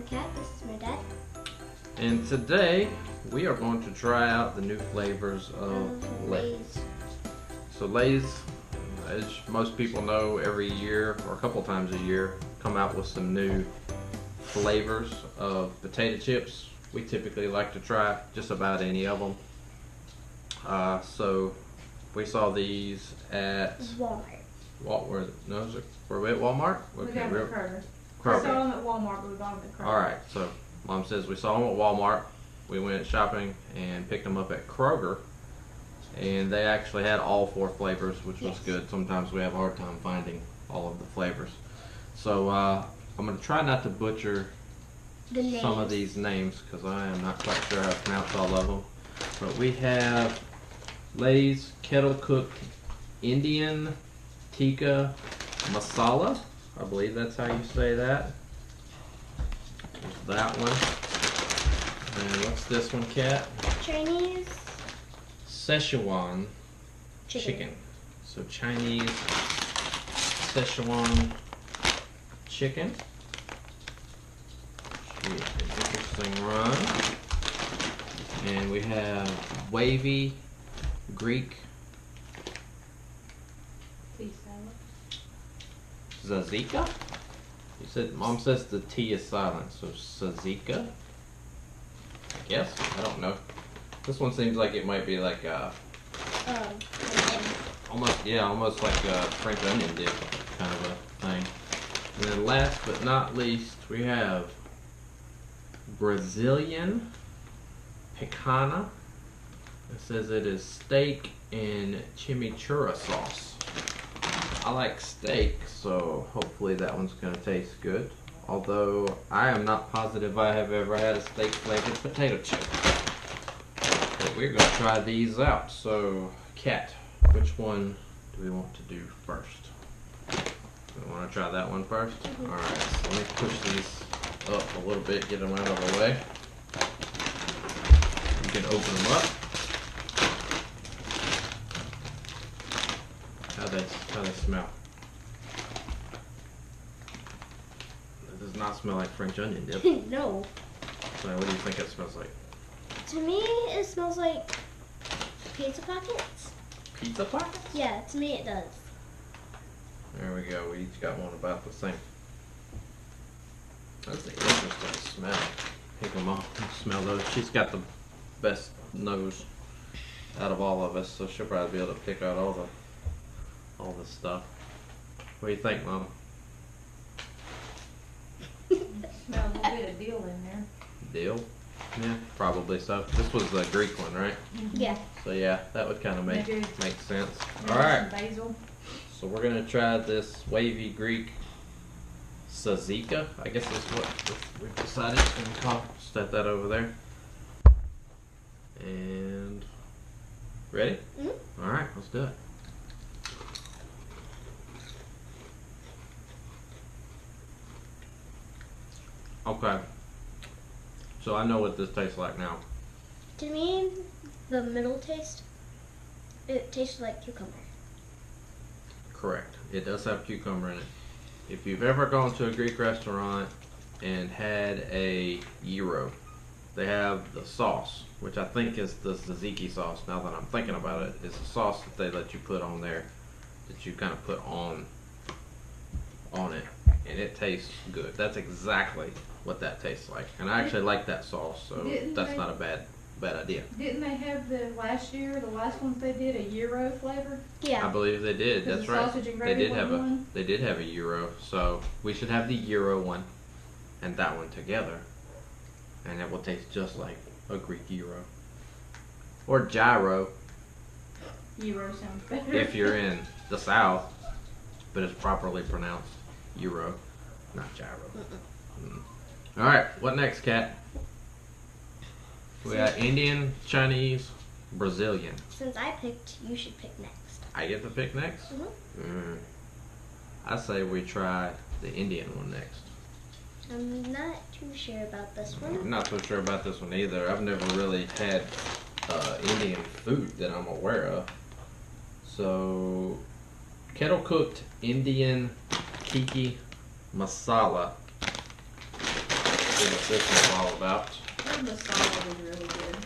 Kat. This is my dad. And today we are going to try out the new flavors of Lay's. So Lay's, as most people know, every year or a couple times a year come out with some new flavors of potato chips. We typically like to try just about any of them. So we saw these at Walmart. Were we at Walmart? We got them at Kroger. Kroger. We saw them at Walmart, but we bought them at Kroger. Alright, so Mom says we saw them at Walmart. We went shopping and picked them up at Kroger. And they actually had all 4 flavors, which was good. Sometimes we have a hard time finding all of the flavors. So I'm going to try not to butcher some of these names because I am not quite sure how to pronounce all of them. But we have Lay's Kettle Cooked Indian Tikka Masala. I believe that's how you say that. There's that one. And what's this one, Kat? Chinese Szechuan chicken. So Chinese Szechuan chicken. Should be an interesting run. And we have wavy Greek tzatziki. You said Mom says the T is silent, so tzatziki. I guess I don't know. This one seems like it might be like almost like a French onion dip kind of a thing. And then last but not least, we have Brazilian picana. It says it is steak and chimichurri sauce. I like steak, so hopefully that one's gonna taste good. Although I am not positive I have ever had a steak flavored potato chip. But we're gonna try these out. So, Kat, which one do we want to do first? We want to try that one first? Alright, so let me push these up a little bit, get them out of the way. You can open them up. How they smell? It does not smell like French onion dip. No. So what do you think it smells like? To me, it smells like pizza pockets. Pizza pockets? Yeah, to me it does. There we go. We each got one about the same. That's an interesting smell. Pick them off and smell those. She's got the best nose out of all of us, so she'll probably be able to pick out all the stuff. What do you think, Mama? Smell a little bit of dill in there. Dill? Yeah, probably so. This was the Greek one, right? Yeah. So yeah, that would kind of make sense. Maybe All right. some basil. So we're gonna try this wavy Greek tzatziki. I guess that's what we've decided to call. Set that over there. And ready? Mm-hmm. All right, let's do it. Okay. So I know what this tastes like now. To me, the middle taste, it tastes like cucumber. Correct. It does have cucumber in it. If you've ever gone to a Greek restaurant and had a gyro, they have the sauce, which I think is the tzatziki sauce. Now that I'm thinking about it, it's a sauce that they let you put on there, that you kind of put on it, and it tastes good. That's exactly what that tastes like, and I actually like that sauce, so that's not a bad idea. Didn't they have the last ones they did, a gyro flavor? Yeah. I believe they did. That's right. Sausage and gravy They did have a gyro, so we should have the gyro one and that one together, and it will taste just like a Greek gyro or gyro Gyro sounds better. if you're in the South, but it's properly pronounced gyro, not gyro. All right, what next, Kat? We got Indian, Chinese, Brazilian. Since I picked, you should pick next. I get to pick next? Mm-hmm. I say we try the Indian one next. I'm not too sure about this one. I'm not so sure about this one either. I've never really had Indian food that I'm aware of. So, kettle cooked Indian Tikka Masala see what this is all about. The masala is really good.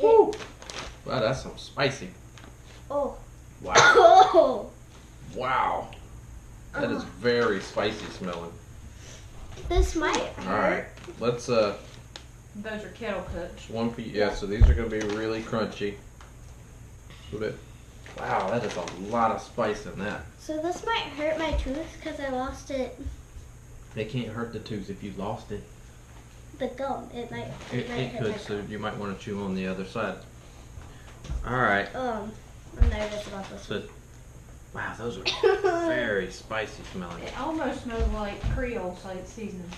Woo! Wow, that's some spicy. Oh. Wow. Oh. Wow. That is very spicy smelling. This might hurt. Alright. Let's Those are kettle cooks. one for you. Yeah, so these are gonna be really crunchy. Wow, that is a lot of spice in that. So this might hurt my tooth because I lost it. They can't hurt the tooth if you lost it. The gum. It might. It hurt could, my so gum. you might want to chew on the other side. Alright. I'm nervous about this. So, wow, those are very spicy smelling. It almost smells like Creole seasoning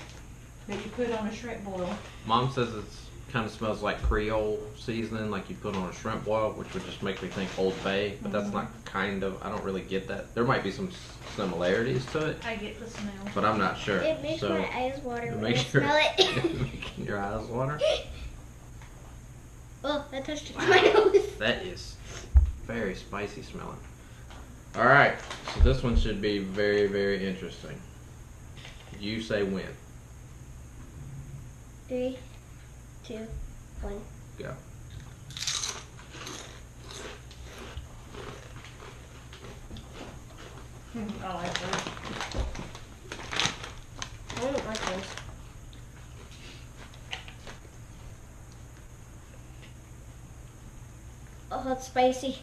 that you put on a shrimp boil. Mom says it's kind of smells like Creole seasoning, like you put on a shrimp boil, which would just make me think Old Bay, but that's not kind of, I don't really get that. There might be some similarities to it, I get the smell. but I'm not sure. It makes So, my eyes water it when makes I smell it. making your eyes water. Oh, that touched Wow. my nose. That is very spicy smelling. Alright, so this one should be very, very interesting. You say when. 3, 2, 1. Go. I like those. I don't like those. Oh, it's spicy.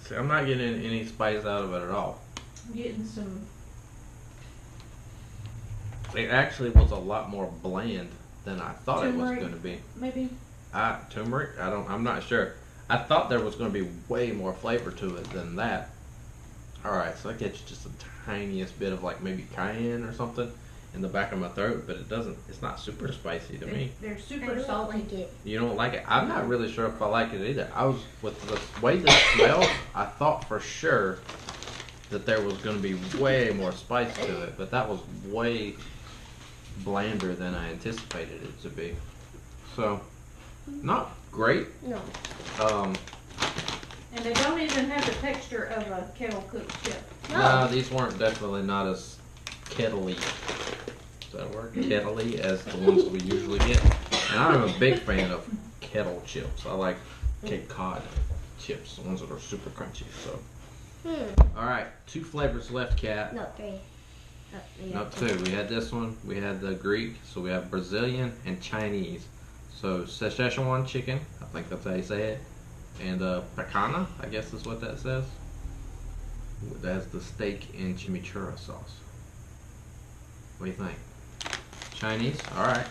See, I'm not getting any spice out of it at all. I'm getting some. It actually was a lot more bland than I thought it was Turmeric. going to be. Maybe. Turmeric? I'm not sure. I thought there was going to be way more flavor to it than that. Alright, so I get you just the tiniest bit of like maybe cayenne or something in the back of my throat, but it's not super spicy to me. They're I super don't salty. like it. You don't like it? I'm not really sure if I like it either. With the way this smells, I thought for sure that there was going to be way more spice to it, but that was way blander than I anticipated it to be. So, not great. No. And they don't even have the texture of a kettle cooked chip. No, these weren't definitely not as kettley. Is that a word? Kettley as the ones we usually get. And I'm a big fan of kettle chips. I like Cape Cod chips, the ones that are super crunchy. So, all right, 2 flavors left, Kat. No, 3. No, 2. We had this one. We had the Greek. So we have Brazilian and Chinese. So Szechuan chicken. I think that's how you say it. And picana, I guess is what that says. That's the steak and chimichurri sauce. What do you think? Chinese? Alright.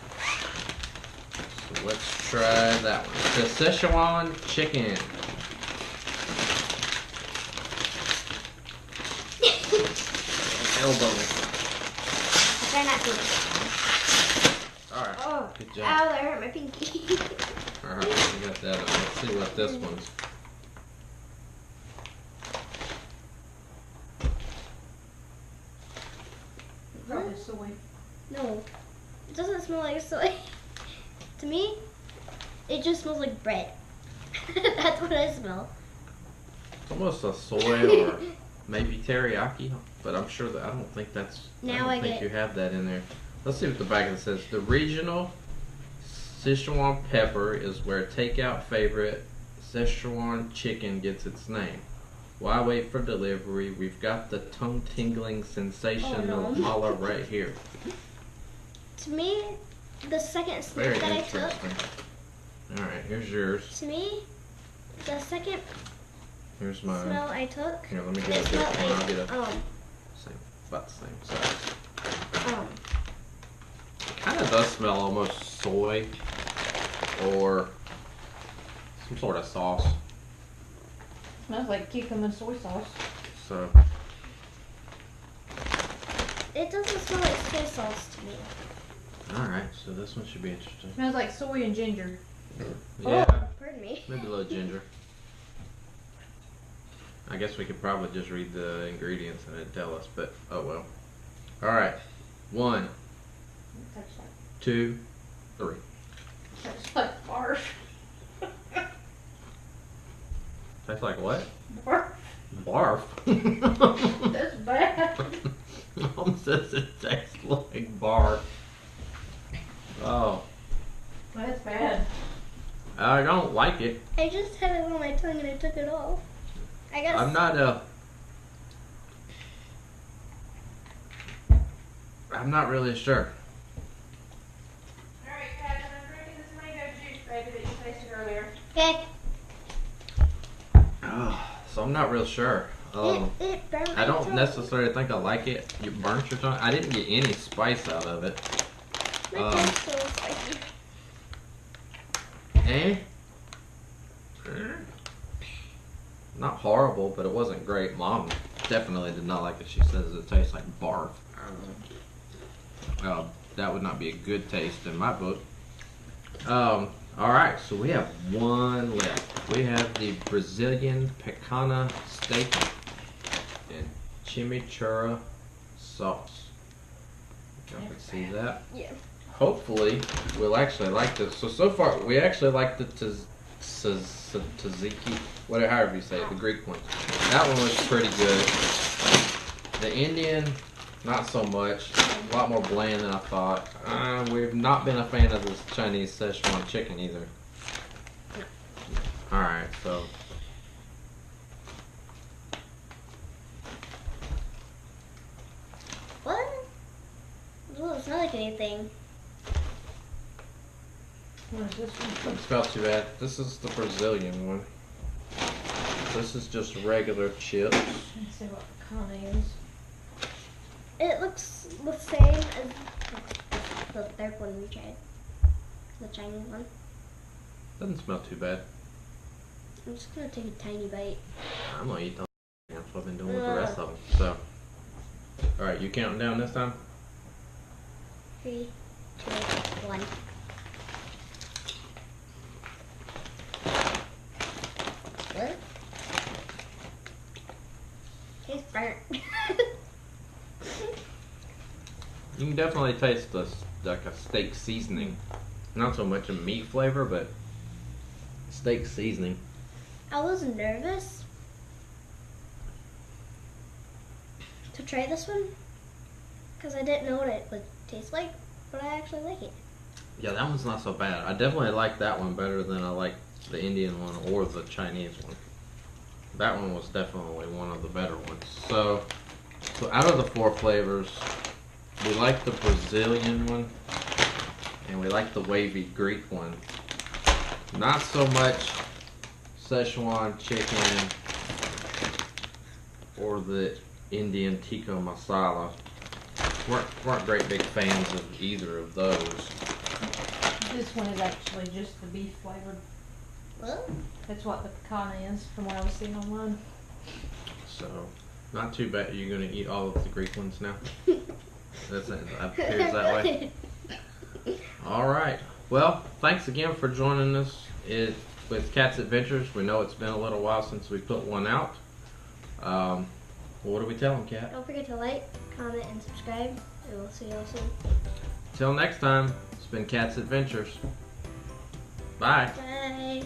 So let's try that one. The Szechuan chicken. Elbow. Try not to. Alright. Oh, Good job. ow, that hurt my pinky. Alright, we got that. Let's see what this one's. Probably soy. No, it doesn't smell like soy. To me, it just smells like bread. That's what I smell. It's almost a soy or maybe teriyaki, but I'm sure that I don't think that's. Now I I don't think get- you have that in there. Let's see what the back of it says. The regional Szechuan pepper is where takeout favorite Szechuan chicken gets its name. Why wait for delivery? We've got the tongue-tingling sensation Oh, no. of mala right here. To me, the second Very sniff that I took, interesting. All right, here's yours. to me, the second Here's mine. smell I took, Here, let me it get a smelled different one. I'll get like, a about the same size. Kind of does smell almost soy or some sort of sauce. Smells like cucumber soy sauce. So it doesn't smell like soy sauce to me. all right, so this one should be interesting. Smells like soy and ginger. Yeah, Oh, pardon me. maybe a little ginger. I guess we could probably just read the ingredients and it'd tell us, but oh well. All right, 1, It tastes like, 2, 3. tastes like barf. Tastes like what? Barf. Barf. That's bad. Mom says it tastes like barf. Oh, That's bad. I don't like it. I just had it on my tongue and I took it off. I guess. I'm not really sure. Alright, Kat, I'm drinking this mango juice, baby, that you tasted earlier. Okay. So I'm not real sure. It burned I my don't tongue. necessarily think I like it. You burnt your tongue. I didn't get any spice out of it. My tongue's so spicy. Not horrible, but it wasn't great. Mom definitely did not like it. She says it tastes like barf. That would not be a good taste in my book. Alright, so we have one left. We have the Brazilian picana steak and chimichurri sauce. Y'all can see that. Yeah. Hopefully, we'll actually like this. So far, we actually like the tzatziki, whatever, however you say it, the Greek one. That one looks pretty good. The Indian, not so much. A lot more bland than I thought. We've not been a fan of this Chinese Szechuan chicken either. Alright, so. What? It doesn't smell like anything. What is this one? Doesn't smell too bad. This is the Brazilian one. This is just regular chips. Let's see what picana is. It looks the same as the third one we tried. The Chinese one. Doesn't smell too bad. I'm just gonna take a tiny bite. I'm gonna eat the That's what I've been doing with the rest of them. So, alright, you counting down this time? 3, 2, 1. What? Tastes burnt. You can definitely taste like a steak seasoning. Not so much a meat flavor, but steak seasoning. I was nervous to try this one because I didn't know what it would taste like, but I actually like it. Yeah, that one's not so bad. I definitely like that one better than I like the Indian one or the Chinese one. That one was definitely one of the better ones. So out of the 4 flavors, we like the Brazilian one and we like the wavy Greek one. Not so much Szechuan chicken or the Indian tikka masala. Weren't great big fans of either of those. This one is actually just the beef flavored. What? That's what the picana is from what I was seeing online. So, not too bad. You're gonna eat all of the Greek ones now. That's it. It appears that way. All right. Well, thanks again for joining us with Kat's Adventures. We know it's been a little while since we put one out. What do we tell them, Kat? Don't forget to like, comment, and subscribe. And we'll see you all soon. Till next time, it's been Kat's Adventures. Bye. Bye.